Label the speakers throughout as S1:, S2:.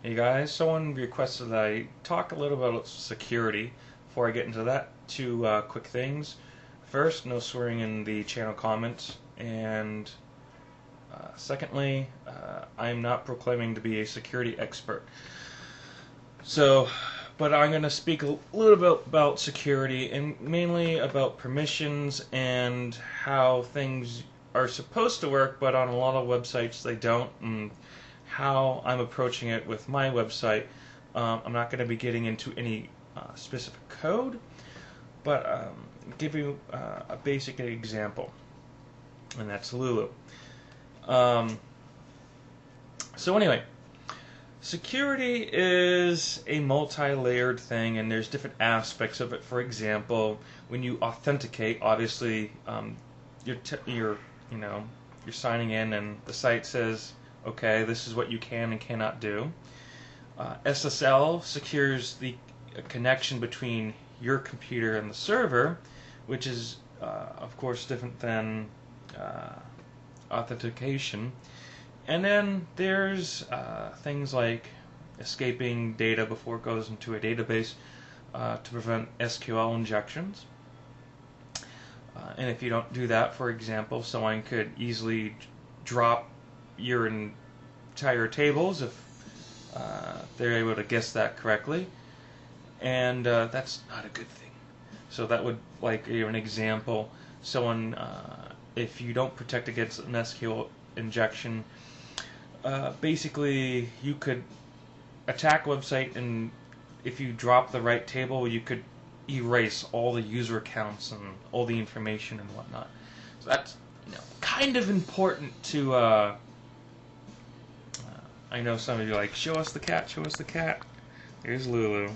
S1: Hey guys, someone requested that I talk a little about security. Before I get into that, two quick things. First, no swearing in the channel comments, and secondly, I'm not proclaiming to be a security expert. But I'm going to speak a little bit about security, and mainly about permissions and how things are supposed to work, but on a lot of websites they don't, and how I'm approaching it with my website. I'm not going to be getting into any specific code, but give you a basic example, and that's Lulu. So anyway, security is a multi-layered thing, and there's different aspects of it. For example, when you authenticate, obviously, you're signing in, and the site says, okay, this is what you can and cannot do. SSL secures the connection between your computer and the server, which is, of course, different than authentication. And then there's things like escaping data before it goes into a database to prevent SQL injections. And if you don't do that, for example, someone could easily drop your entire tables if they're able to guess that correctly. And that's not a good thing. So that would, like, an example, someone, if you don't protect against an SQL injection, basically you could attack a website, and if you drop the right table, you could erase all the user accounts and all the information and whatnot. So that's kind of important to I know some of you are like, show us the cat, show us the cat. Here's Lulu.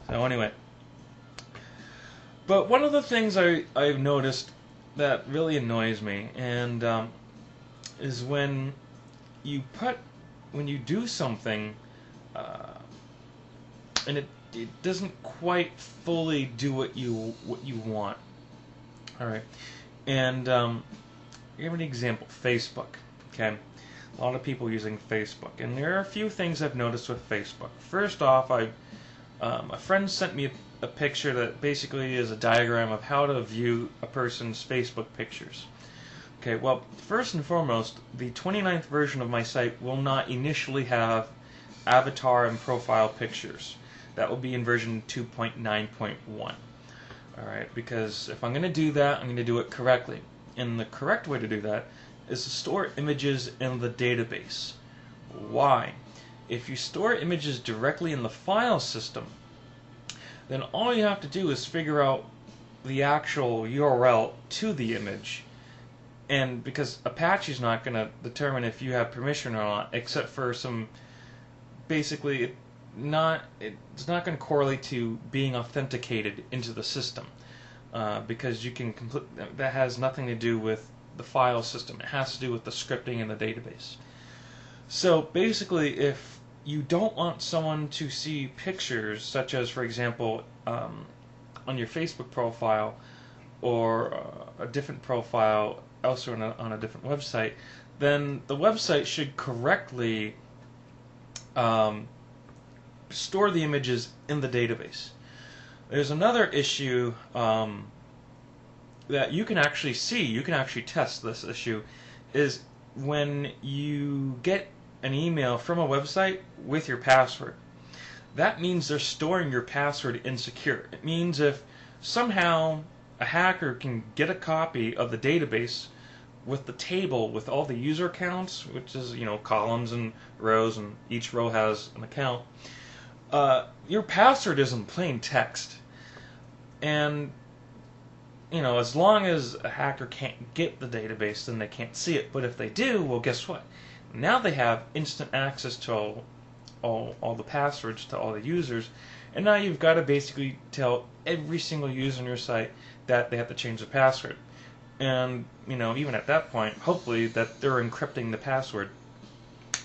S1: So anyway, but one of the things I've noticed that really annoys me, and is when you do something and it doesn't quite fully do what you want. All right, and give an example. Facebook. Okay, a lot of people using Facebook, and there are a few things I've noticed with Facebook. First off, a friend sent me a picture that basically is a diagram of how to view a person's Facebook pictures. Okay, well, first and foremost, the 29th version of my site will not initially have avatar and profile pictures. That will be in version 2.9.1. Alright, because if I'm going to do that, I'm going to do it correctly. And the correct way to do that is to store images in the database. Why? If you store images directly in the file system, then all you have to do is figure out the actual URL to the image. And because Apache's not going to determine if you have permission or not, except for some, basically, it's not going to correlate to being authenticated into the system, because you can that has nothing to do with the file system. It has to do with the scripting in the database. So basically, if you don't want someone to see pictures, such as, for example, on your Facebook profile or a different profile elsewhere on a different website, then the website should correctly store the images in the database. There's another issue that you can actually see, you can actually test this issue, is when you get an email from a website with your password. That means they're storing your password insecure. It means if somehow a hacker can get a copy of the database with the table with all the user accounts, which is, columns and rows, and each row has an account, your password is in plain text. And, as long as a hacker can't get the database, then they can't see it. But if they do, well, guess what? Now they have instant access to all the passwords to all the users, and now you've got to basically tell every single user on your site that they have to change the password. And, even at that point, hopefully that they're encrypting the password.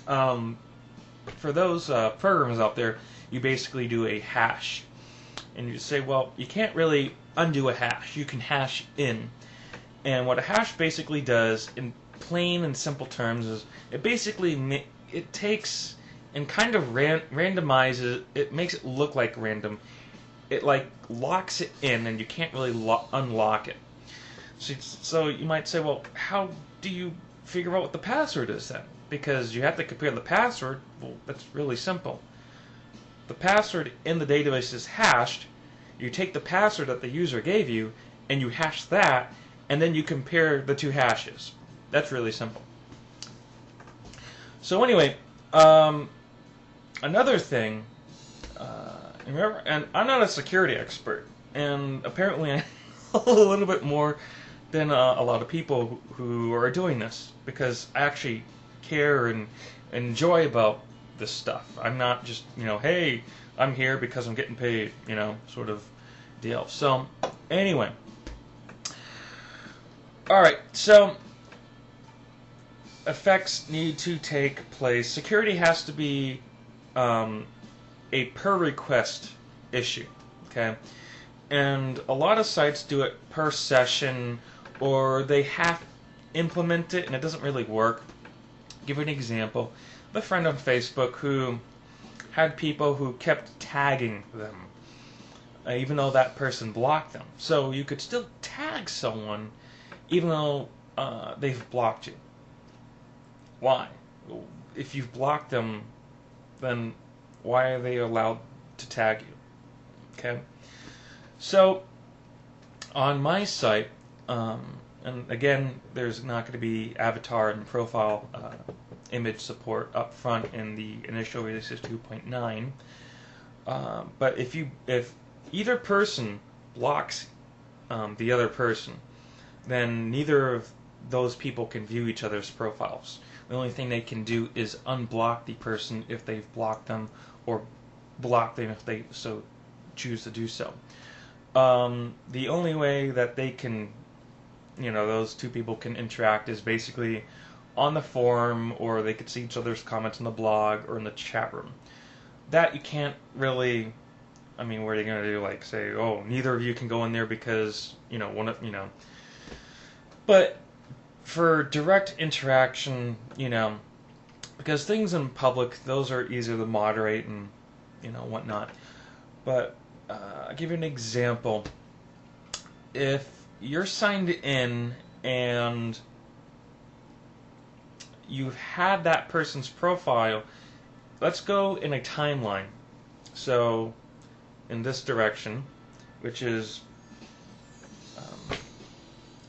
S1: For those programs out there, you basically do a hash. And you say, well, you can't really undo a hash. You can hash in. And what a hash basically does, in plain and simple terms, is it basically it takes and kind of randomizes. It makes it look like random. It like locks it in, and you can't really unlock it. So you might say, well, how do you figure out what the password is then? Because you have to compare the password. Well, that's really simple. The password in the database is hashed. You take the password that the user gave you, and you hash that, and then you compare the two hashes. That's really simple. So anyway, another thing, remember, and I'm not a security expert, and apparently I know a little bit more than a lot of people who are doing this, because I actually care and enjoy about this stuff. I'm not just, hey, I'm here because I'm getting paid, sort of deal. So, anyway. Alright, so effects need to take place. Security has to be a per request issue, okay? And a lot of sites do it per session, or they half implement it and it doesn't really work. I'll give you an example. I have a friend on Facebook who had people who kept tagging them, even though that person blocked them. So you could still tag someone even though they've blocked you. Why? If you've blocked them, then why are they allowed to tag you? Okay? So, on my site, and again, there's not going to be avatar and profile image support up front in the initial releases 2.9. But if either person blocks the other person, then neither of those people can view each other's profiles. The only thing they can do is unblock the person if they've blocked them, or block them if they so choose to do so. The only way that they can, those two people can interact is basically on the forum, or they could see each other's comments in the blog or in the chat room. That you can't really, what are you going to do? Like say, oh, neither of you can go in there because, But for direct interaction, because things in public, those are easier to moderate and, whatnot. But I'll give you an example. If you're signed in and you've had that person's profile, let's go in a timeline. So, in this direction, which is,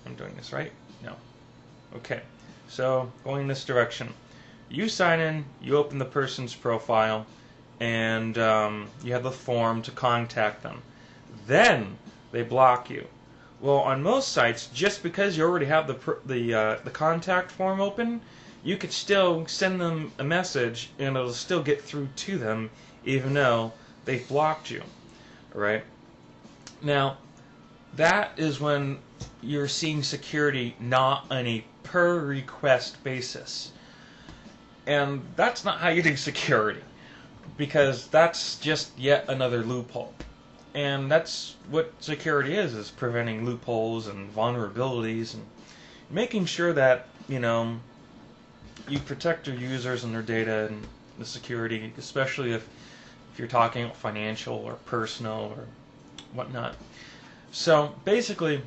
S1: I'm doing this right? No. Okay. So, going this direction. You sign in, you open the person's profile, and you have the form to contact them. Then they block you. Well, on most sites, just because you already have the contact form open, you could still send them a message, and it'll still get through to them, even though they've blocked you. Alright? Now, that is when you're seeing security not on a per request basis. And that's not how you do security, because that's just yet another loophole. And that's what security is preventing loopholes and vulnerabilities and making sure that, you protect your users and their data and the security, especially if you're talking financial or personal or whatnot. So basically,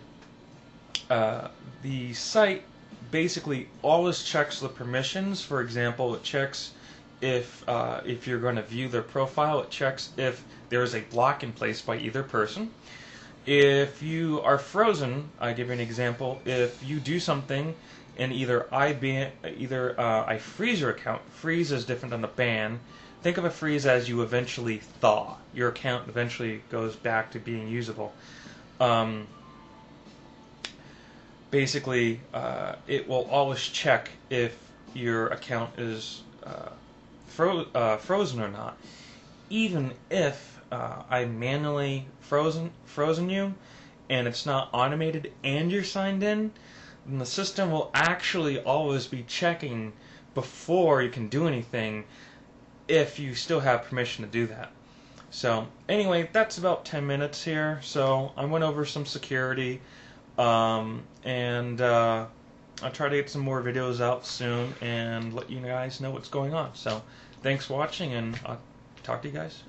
S1: the site basically always checks the permissions. For example, it checks if you're going to view their profile. It checks if there is a block in place by either person. If you are frozen, I give you an example. If you do something and either I freeze your account. Freeze is different than a ban. Think of a freeze as you eventually thaw. Your account eventually goes back to being usable. Basically, it will always check if your account is frozen or not. Even if I manually frozen you, and it's not automated and you're signed in, then the system will actually always be checking before you can do anything if you still have permission to do that. So anyway, that's about 10 minutes here. So I went over some security, and I'll try to get some more videos out soon and let you guys know what's going on. So thanks for watching, and I'll talk to you guys